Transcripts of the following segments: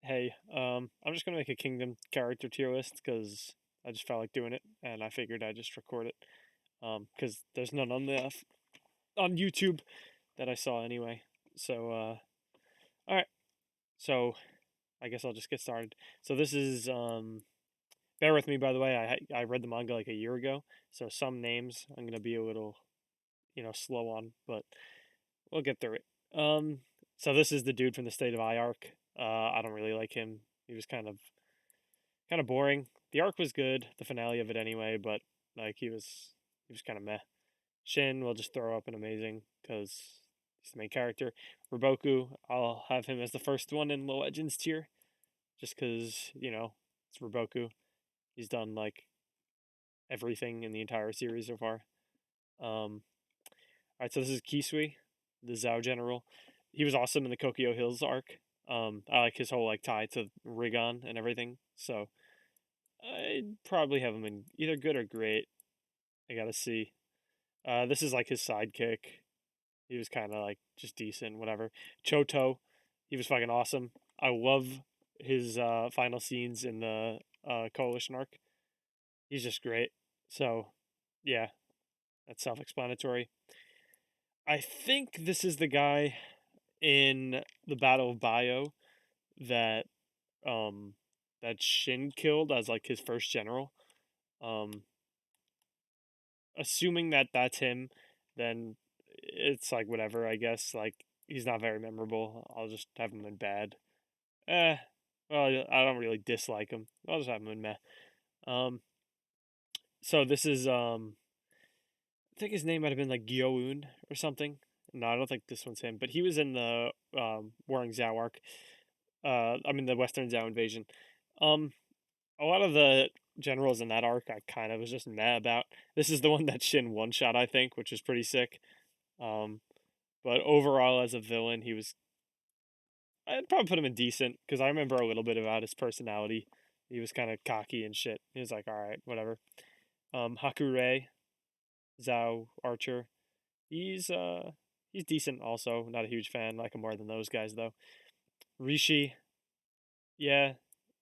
Hey, I'm just gonna make a Kingdom character tier list because I just felt like doing it, and I figured I'd just record it. Because there's none on the on YouTube that I saw anyway. So, all right. So I guess I'll just get started. So this is bear with me by the way. I read the manga like a year ago, so some names I'm gonna be a little slow on, but we'll get through it. Um, so this is the dude from the State of I arc. I don't really like him. He was kind of boring. The arc was good, the finale of it anyway, but like he was kind of meh. Shin will just throw up an amazing because he's the main character. Roboku, I'll have him as the first one in the Legends tier, just because it's Roboku. He's done like everything in the entire series so far. All right, so this is Kisui, the Zhao general. He was awesome in the Kokyo Hills arc. I like his whole like tie to Rigon and everything. So I'd probably have him in either good or great. I gotta see. This is like his sidekick. He was kind of like just decent, whatever. Choto, he was fucking awesome. I love his final scenes in the Coalition arc. He's just great. So, yeah, that's self-explanatory. I think this is the guy in the Battle of Bio that um that Shin killed as like his first general. Um, assuming that that's him, then it's like whatever, I guess. Like he's not very memorable. I'll just have him in bad. Eh, well, I don't really dislike him. I'll just have him in meh. Um, so this is I think his name might have been like Gyoun or something. No, I don't think this one's him, but he was in the Warring Zhao arc. I mean the Western Zhao invasion. Um, a lot of the generals in that arc I kind of was just meh about. This is the one that Shin one shot, I think, which is pretty sick. Um, but overall, as a villain, I'd probably put him in decent because I remember a little bit about his personality. He was kind of cocky and shit. He was like, all right, whatever. Hakurei, Zhao Archer. He's he's decent also. Not a huge fan. Like him more than those guys though. Rishi, yeah,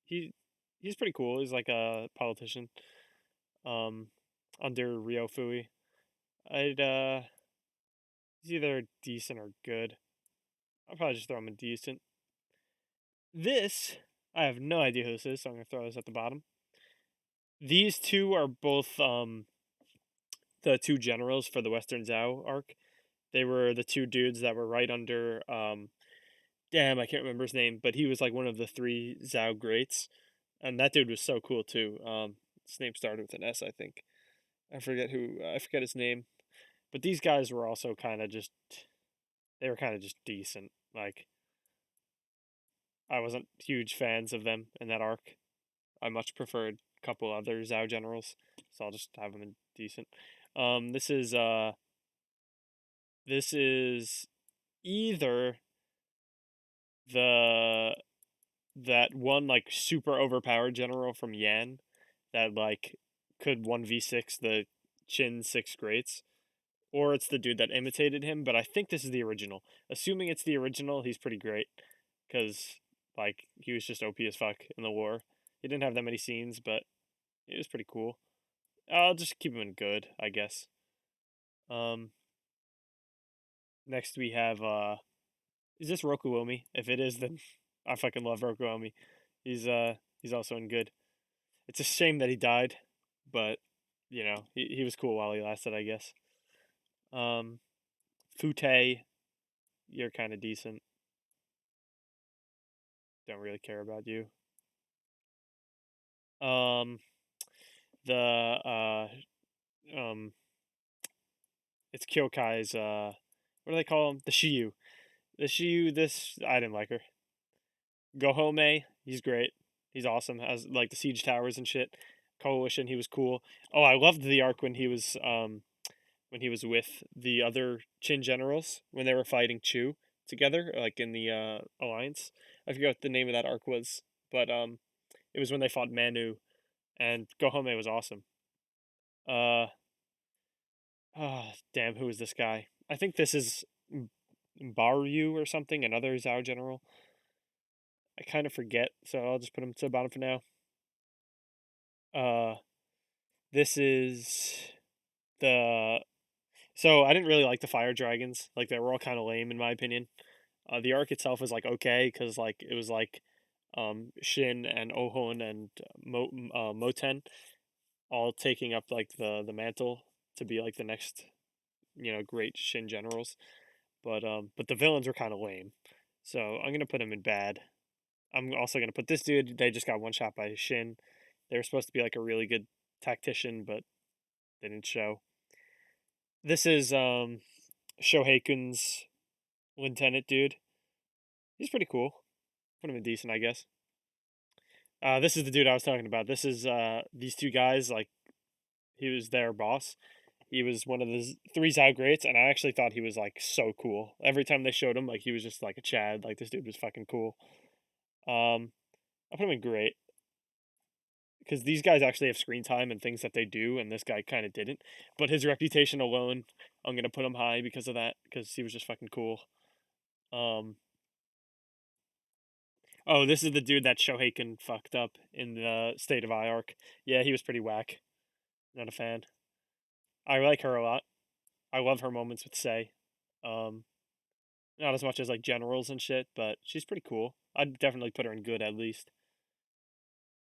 he he's pretty cool. He's like a politician. Um, under Ryofuli. I'd he's either decent or good. I'll probably just throw him in decent. This, I have no idea who this is, so I'm gonna throw this at the bottom. These two are both the two generals for the Western Zhao arc. They were the two dudes that were right under damn, I can't remember his name, but he was like one of the three Zhao greats. And that dude was so cool too. His name started with an S, I think. I forget his name. But these guys were also kind of just they were kind of just decent. Like I wasn't huge fans of them in that arc. I much preferred a couple other Zhao generals, so I'll just have them in decent. This is this is either the that one like super overpowered general from Yan that like could 1v6 the Chin 6 greats, or it's the dude that imitated him, but I think this is the original. Assuming it's the original, he's pretty great cuz like he was just OP as fuck in the war. He didn't have that many scenes, but it was pretty cool. I'll just keep him in good, I guess. Um Next we have is this Rokuomi? If it is, then I fucking love Rokuomi. He's also in good. It's a shame that he died, but he was cool while he lasted, I guess. Um, Fute, you're kind of decent. Don't really care about you. Um, the um, it's Kyokai's what do they call him? The Shiyu. The Shiyu. This I didn't like her. Gohome, he's great. He's awesome. Has like the siege towers and shit. Coalition, he was cool. Oh, I loved the arc when he was with the other Chin generals when they were fighting Chu together, like in the alliance. I forget what the name of that arc was, but it was when they fought Manu, and Gohome was awesome. Uh, damn, who is this guy? I think this is Baryu or something, another Zhao general. I kind of forget, so I'll just put him to the bottom for now. Uh, this is the so I didn't really like the fire dragons. Like they were all kind of lame in my opinion. The arc itself was like okay because like it was like Shin and Ohon and Moten all taking up like the mantle to be like the next great Shin generals. But the villains were kind of lame, so I'm gonna put him in bad. I'm also gonna put this dude. They just got one shot by Shin. They were supposed to be like a really good tactician, but they didn't show. This is Shohei Kun's lieutenant dude. He's pretty cool. Put him in decent, I guess. This is the dude I was talking about. This is these two guys. Like he was their boss. He was one of the three Zao greats, and I actually thought he was like so cool. Every time they showed him, like he was just like a Chad. Like this dude was fucking cool. I put him in great because these guys actually have screen time and things that they do, and this guy kind of didn't. But his reputation alone, I'm gonna put him high because of that, because he was just fucking cool. Um, oh, this is the dude that Shohei Kun fucked up in the State of I arc. Yeah, he was pretty whack. Not a fan. I like her a lot. I love her moments with Sei. Um, Not as much as like generals and shit, but she's pretty cool. I'd definitely put her in good at least.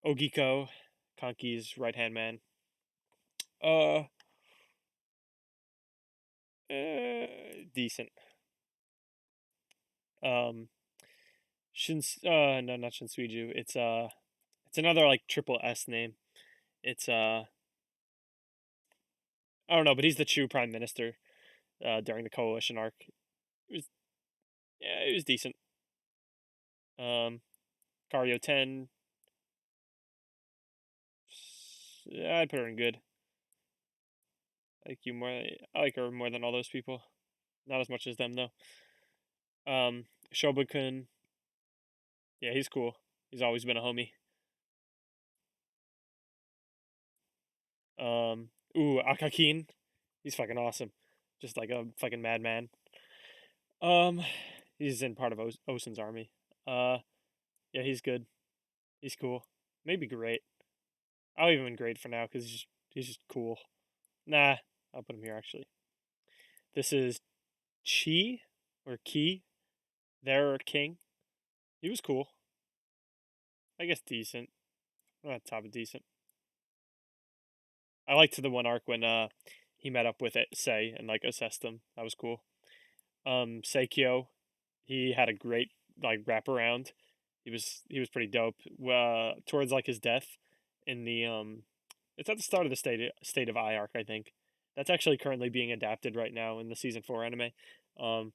Ogiko, Kanki's right hand man. Uh, Decent. Um, no, not Shinsuiju. It's another like triple S name. It's I don't know, but he's the true prime minister. During the coalition arc, it was yeah, it was decent. Um, Kario 10. Yeah, I'd put her in good. I like you more. I like her more than all those people. Not as much as them though. Shobukun. Yeah, he's cool. He's always been a homie. Akakin. He's fucking awesome. Just like a fucking madman. Um, he's in part of Osen's army. Uh, yeah, he's good. He's cool. Maybe great. I'll leave him in great for now because he's just cool. Nah, I'll put him here actually. This is Chi or Ki, their king. He was cool. I guess decent. Not top of decent. I liked the one arc when he met up with Sei and like assessed him. That was cool. Seikyo, he had a great like wraparound. He was pretty dope. Towards like his death in the it's at the start of the state of I arc, I think. That's actually currently being adapted right now in the season 4 anime. Um,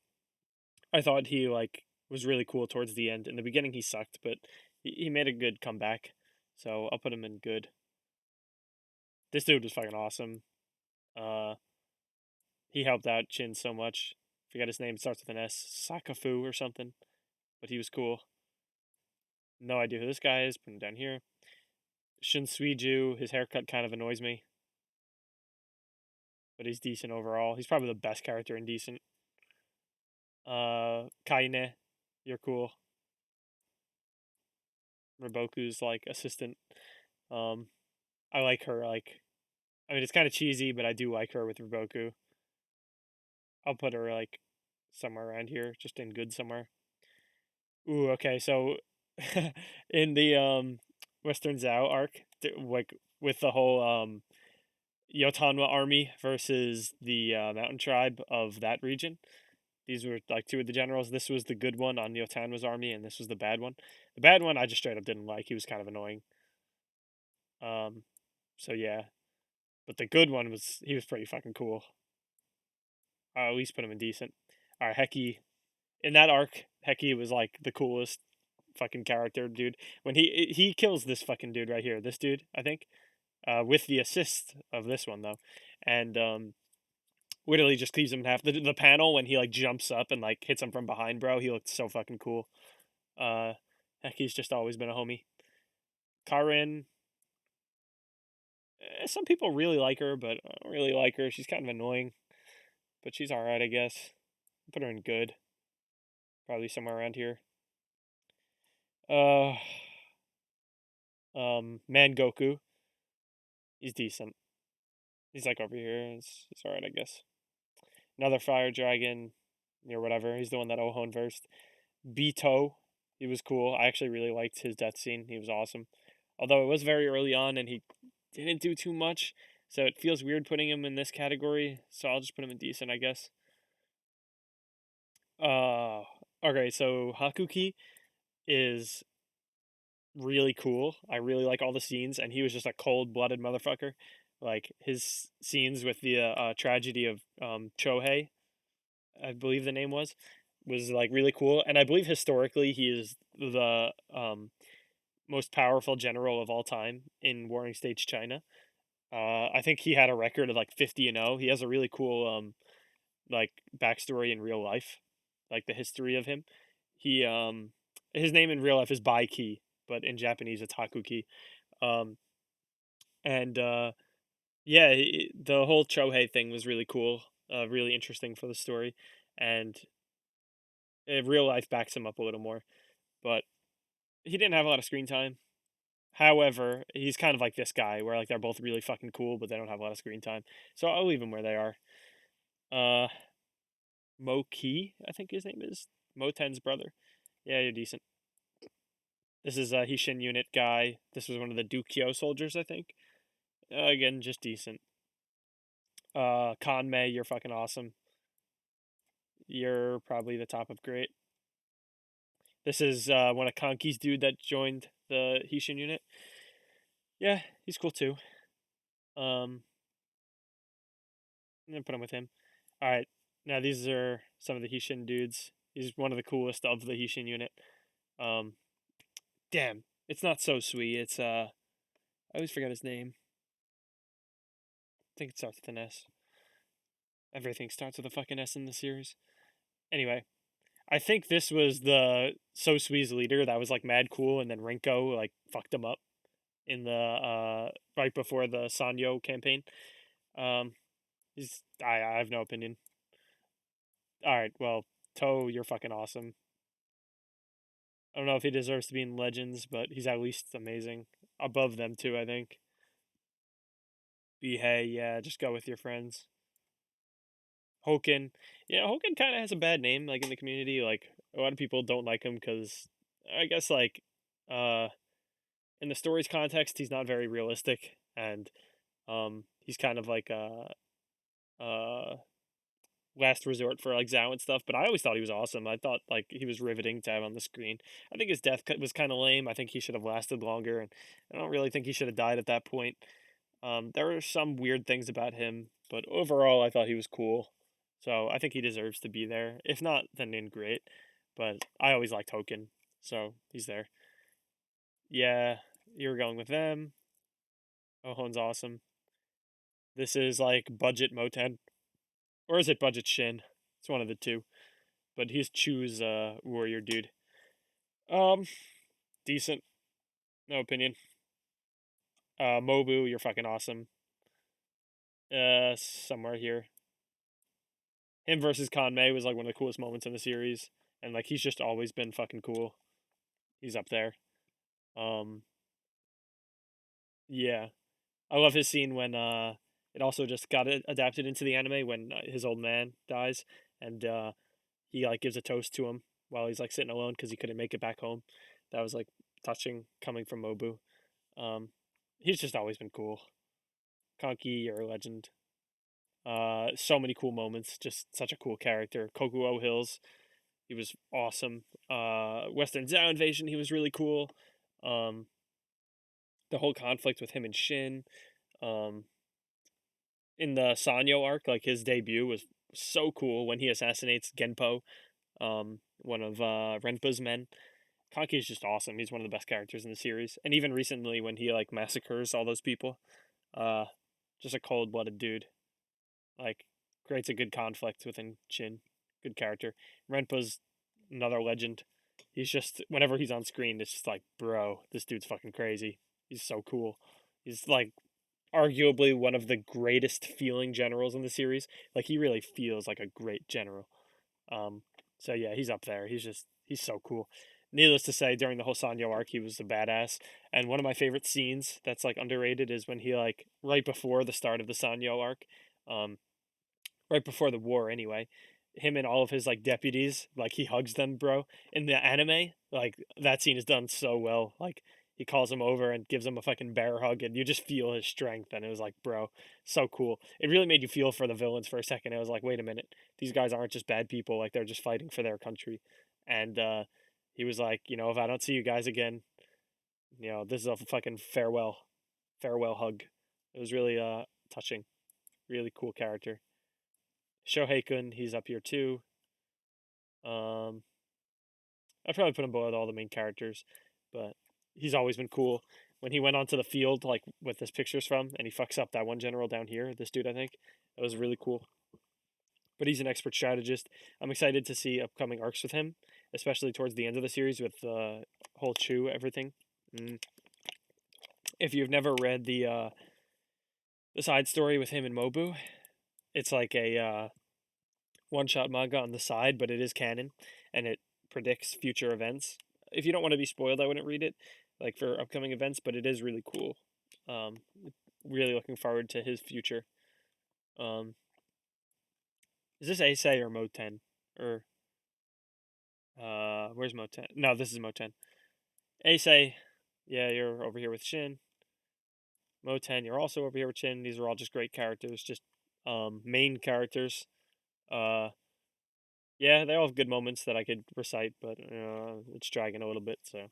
I thought he like was really cool towards the end. In the beginning, he sucked, but he made a good comeback. So I'll put him in good. This dude was fucking awesome. Uh, he helped out Chin so much. Forget his name. It starts with an S. Sakafu or something. But he was cool. No idea who this guy is. Put him down here. Shinsuiju, his haircut kind of annoys me, but he's decent overall. He's probably the best character in decent. Kaine, you're cool. Riboku's like assistant. Um, I like her. Like, I mean, it's kind of cheesy, but I do like her with Riboku. I'll put her like somewhere around here, just in good somewhere. Ooh, okay. So in the Western Zhao arc, like with the whole Yotanwa army versus the mountain tribe of that region. These were like two of the generals. This was the good one on Yotanwa's army, and this was the bad one. The bad one I just straight up didn't like. He was kind of annoying. Um, so yeah, but the good one was he was pretty fucking cool. I'll at least put him in decent. All right, Heki in that arc, Heki was like the coolest fucking character, dude. When he kills this fucking dude right here, this dude, I think, with the assist of this one though, and literally just cleaves him in half. The panel when he like jumps up and like hits him from behind, bro. He looked so fucking cool. Uh, He's just always been a homie. Karin, some people really like her, but I don't really like her. She's kind of annoying, but she's all right, I guess. Put her in good, probably somewhere around here. Uh, Mangoku. He's decent. He's like over here. It's all right, I guess. Another fire dragon, or whatever. He's the one that Ohon versed. Beto. He was cool. I actually really liked his death scene. He was awesome. Although it was very early on and he didn't do too much, so it feels weird putting him in this category. So I'll just put him in decent, I guess. Uh, okay. So Hakuki is really cool. I really like all the scenes, and he was just a cold-blooded motherfucker. Like his scenes with the tragedy of Chohei, I believe the name was like really cool. And I believe historically he is the most powerful general of all time in Warring Stage China. I think he had a record of like 50-0. He has a really cool like backstory in real life, like the history of him. He his name in real life is Bai Ki, but in Japanese it's Hakuki. Um and yeah, the whole Chohei thing was really cool, really interesting for the story, and real life backs him up a little more. But he didn't have a lot of screen time. However, he's kind of like this guy where like they're both really fucking cool, but they don't have a lot of screen time. So I'll leave them where they are. Uh, Moki, I think his name is Moten's brother. Yeah, you're decent. This is a Hishin unit guy. This was one of the Dukyo soldiers, I think. Again, just decent. Kanmei, you're fucking awesome. You're probably the top of great. This is one of Kanki's dude that joined the Hishin unit. Yeah, he's cool too. Um, I'm gonna put him with him. All right, now these are some of the Hishin dudes. He's one of the coolest of the Hishin unit. Um, damn, it's not so sweet. It's I always forget his name. I think it starts with an S. Everything starts with a fucking S in the series. Anyway, I think this was the So Sui's leader that was like mad cool, and then Renko like fucked him up in the right before the Sanyo campaign. Um, I have no opinion. All right, well, Toe, you're fucking awesome. I don't know if he deserves to be in Legends, but he's at least amazing. Above them too, I think. Hey, yeah, just go with your friends. Hoken, yeah, Hoken kind of has a bad name, like in the community. Like a lot of people don't like him because I guess like uh in the story's context, he's not very realistic, and he's kind of like a last resort for like Zhao and stuff. But I always thought he was awesome. I thought like he was riveting to have on the screen. I think his death was kind of lame. I think he should have lasted longer, and I don't really think he should have died at that point. There were some weird things about him, but overall, I thought he was cool. So I think he deserves to be there. If not, then in great. But I always liked Hoken, so he's there. Yeah, you were going with them. Ohon's awesome. This is like budget Moten, or is it budget Shin? It's one of the two. But he's Chu's warrior dude. Um, decent. No opinion. Mobu, you're fucking awesome. Somewhere here. Him versus Kanmei was like one of the coolest moments in the series, and like he's just always been fucking cool. He's up there. Um, yeah, I love his scene when it also just got adapted into the anime when his old man dies, and he like gives a toast to him while he's like sitting alone because he couldn't make it back home. That was like touching coming from Mobu. Um, he's just always been cool. Conky, you're a legend. So many cool moments. Just such a cool character. Koku Hills, he was awesome. Western Zhao invasion, he was really cool. Um, the whole conflict with him and Shin. Um, in the Sanyo arc, like his debut was so cool when he assassinates Genpo, one of Renpo's men. Kanki is just awesome. He's one of the best characters in the series, and even recently when he like massacres all those people, uh, just a cold blooded dude. Like creates a good conflict within Shin. Good character. Renpo's another legend. He's just whenever he's on screen, it's just like, bro, this dude's fucking crazy. He's so cool. He's like arguably one of the greatest feeling generals in the series. Like he really feels like a great general. Um, so yeah, he's up there. He's so cool. needless to say, during the whole Sanyo arc, he was the badass. And one of my favorite scenes that's like underrated is when he like right before the start of the Sanyo arc, um, right before the war anyway, him and all of his like deputies, like he hugs them, bro. In the anime, like that scene is done so well. Like he calls him over and gives him a fucking bear hug, and you just feel his strength. And it was like, bro, so cool. It really made you feel for the villains for a second. It was like, wait a minute, these guys aren't just bad people. Like they're just fighting for their country. And he was like, if I don't see you guys again, this is a fucking farewell hug. It was really touching. Really cool character. Shohei Kun, he's up here too. Um, I'd probably put him below all the main characters, but he's always been cool. When he went onto the field, like with this pictures from, and he fucks up that one general down here, this dude, I think, that was really cool. But he's an expert strategist. I'm excited to see upcoming arcs with him, especially towards the end of the series with the whole Chew everything. Mm. If you've never read the side story with him and Mobu, it's like a one shot manga on the side, but it is canon and it predicts future events. If you don't want to be spoiled, I wouldn't read it like for upcoming events, but it is really cool. Um, really looking forward to his future. Um, is this Asei or Moten? Or where's Moten? No, this is Moten. Asei, yeah, you're over here with Shin. Moten, you're also over here with Shin. These are all just great characters, just main characters. Uh, yeah, they all have good moments that I could recite, but it's dragging a little bit. So,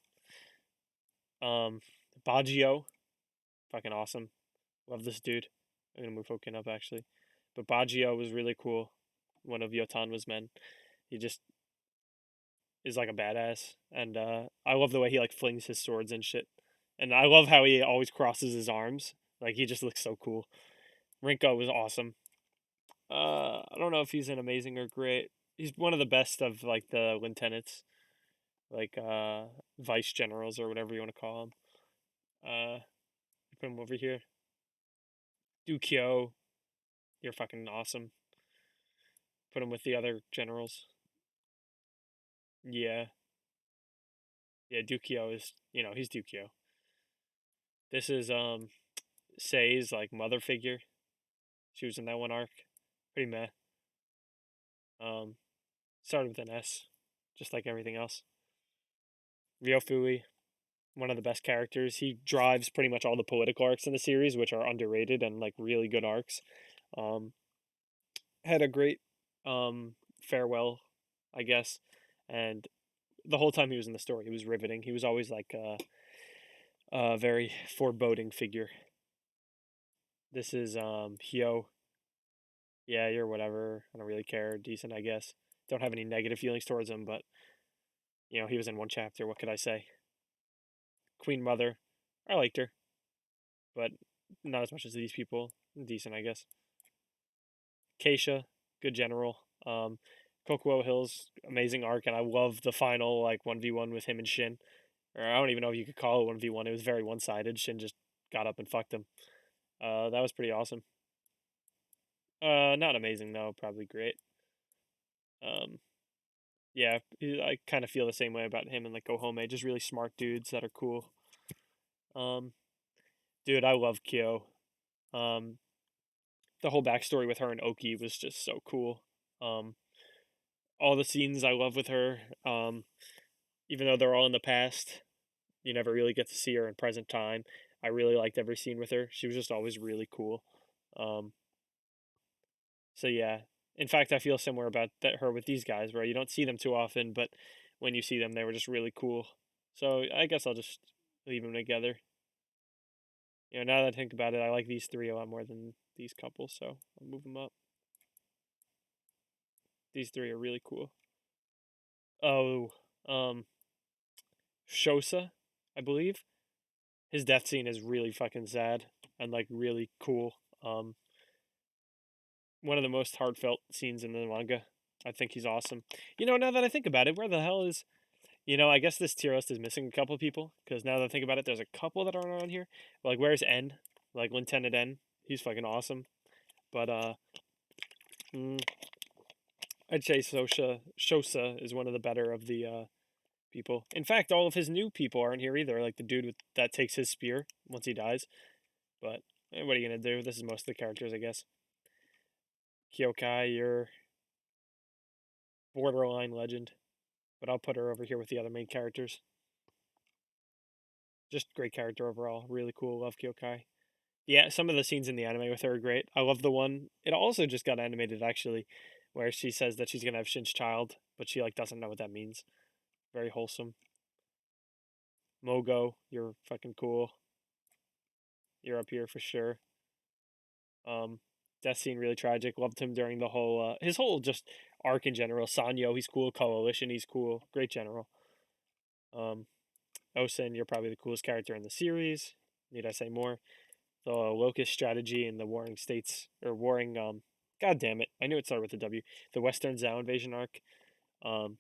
Baggio, fucking awesome. Love this dude. I'm gonna move Hoken up actually, but Baggio was really cool. One of Yotanwa's men. He just is like a badass, and I love the way he like flings his swords and shit. And I love how he always crosses his arms. Like he just looks so cool. Renpo was awesome. I don't know if he's an amazing or great. He's one of the best of like the lieutenants, like vice generals or whatever you want to call them. Put him over here. Dukyo, you're fucking awesome. Put him with the other generals. Yeah, yeah. Dukyo is, he's Dukyo. This is Sei's like mother figure. She was in that one arc. Pretty meh. Um, Started with an S, just like everything else. Ryofuli, one of the best characters. He drives pretty much all the political arcs in the series, which are underrated and like really good arcs. Um, had a great farewell, I guess, and the whole time he was in the story, he was riveting. He was always like a very foreboding figure. This is Hyo. Yeah, you're whatever. I don't really care. Decent, I guess. Don't have any negative feelings towards him, but he was in one chapter. What could I say? Queen Mother, I liked her, but not as much as these people. Decent, I guess. Keisha, good general. Koku Hills, amazing arc, and I love the final like 1v1 with him and Shin. Or I don't even know if you could call it 1v1. It was very one sided. Shin just got up and fucked him. That was pretty awesome. Not amazing though, probably great. Um, yeah, I kind of feel the same way about him and like Gohome, just really smart dudes that are cool. Um, Dude, I love Kyo. Um, the whole backstory with her and Oki was just so cool. Um, all the scenes I love with her. Even though they're all in the past, you never really get to see her in present time. I really liked every scene with her. She was just always really cool. Um, so yeah, in fact, I feel similar about her with these guys, where you don't see them too often, but when you see them, they were just really cool. So I guess I'll just leave them together. Now that I think about it, I like these three a lot more than these couples, so I'll move them up. These three are really cool. Oh, Shosa, I believe. His death scene is really fucking sad and like really cool. One of the most heartfelt scenes in the manga. I think he's awesome. Now that I think about it, where the hell is I guess this tier list is missing a couple people because now that I think about it, there's a couple that aren't on here. Like, where's N? Like Lieutenant N. He's fucking awesome. But mm, I'd say Shosa is one of the better of the people. In fact, all of his new people aren't here either. Like the dude that takes his spear once he dies. But what are you gonna do? This is most of the characters, I guess. Kyokai, you're borderline legend, but I'll put her over here with the other main characters. Just great character overall. Really cool. Love Kyokai. Yeah, some of the scenes in the anime with her are great. I love the one. It also just got animated actually, where she says that she's gonna have Shin's child, but she like doesn't know what that means. Very wholesome. Mogo, you're fucking cool. You're up here for sure. Um, Death scene really tragic. Loved him during the whole his whole just arc in general. Sanyo, he's cool. Coalition, he's cool. Great general. Um, Osen, you're probably the coolest character in the series. Need I say more? The locust strategy in the warring states or warring God damn it. I knew it started with a W. The Western Zhao invasion arc. Um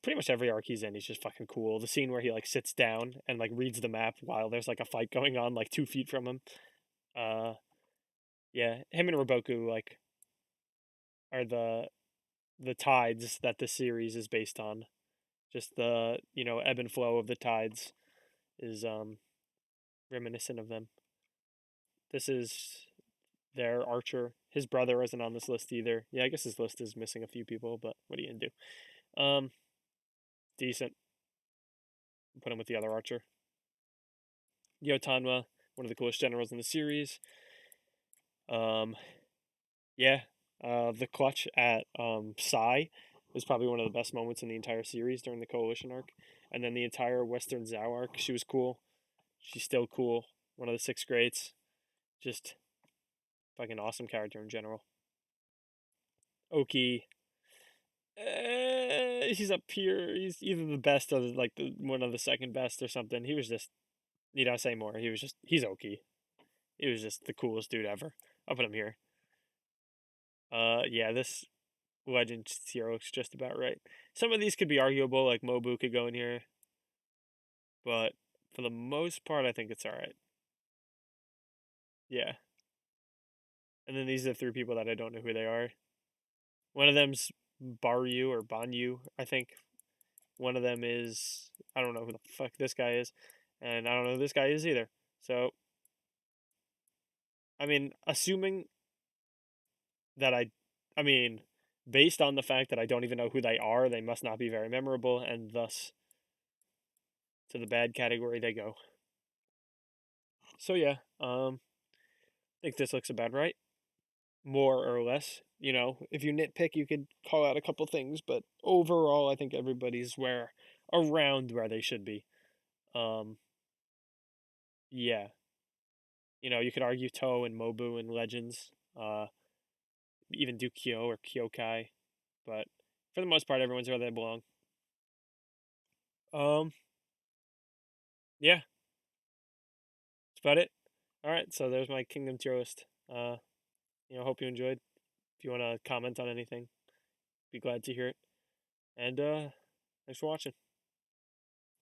Pretty much every arc he's in, he's just fucking cool. The scene where he like sits down and like reads the map while there's like a fight going on like 2 feet from him. Uh yeah, him and Roboku like are the tides that the series is based on. Just the, ebb and flow of the tides is reminiscent of them. This is their archer. His brother isn't on this list either. Yeah, I guess his list is missing a few people, but what are you gonna do? Decent. Put him with the other archer. Yotanwa, one of the coolest generals in the series. Um, yeah, the clutch at Sai was probably one of the best moments in the entire series during the Coalition arc, and then the entire Western Zhao arc. She was cool. She's still cool. One of the six greats. Just fucking awesome character in general. Oki, he's up here. He's either the best or like one of the second best or something. He was just, need I say more? He's Oki. He was just the coolest dude ever. I'll put him here. Yeah, this legend tier looks just about right. Some of these could be arguable, like Mobu could go in here, but for the most part, I think it's all right. Yeah. And then these are the three people that I don't know who they are. One of them's Baryu or Banyu, I think. One of them is, I don't know who the fuck this guy is, and I don't know who this guy is either. So, I mean, assuming that I mean, based on the fact that I don't even know who they are, they must not be very memorable, and thus to the bad category they go. So yeah, I think this looks about right, more or less. If you nitpick, you could call out a couple things, but overall, I think everybody's around where they should be. Um, yeah, you could argue Toe and Mobu and Legends, even do Kyo or Kyokai, but for the most part, everyone's where they belong. Um, yeah, that's about it. All right, so there's my Kingdom tier list. Hope you enjoyed. If you want to comment on anything, be glad to hear it. And thanks for watching.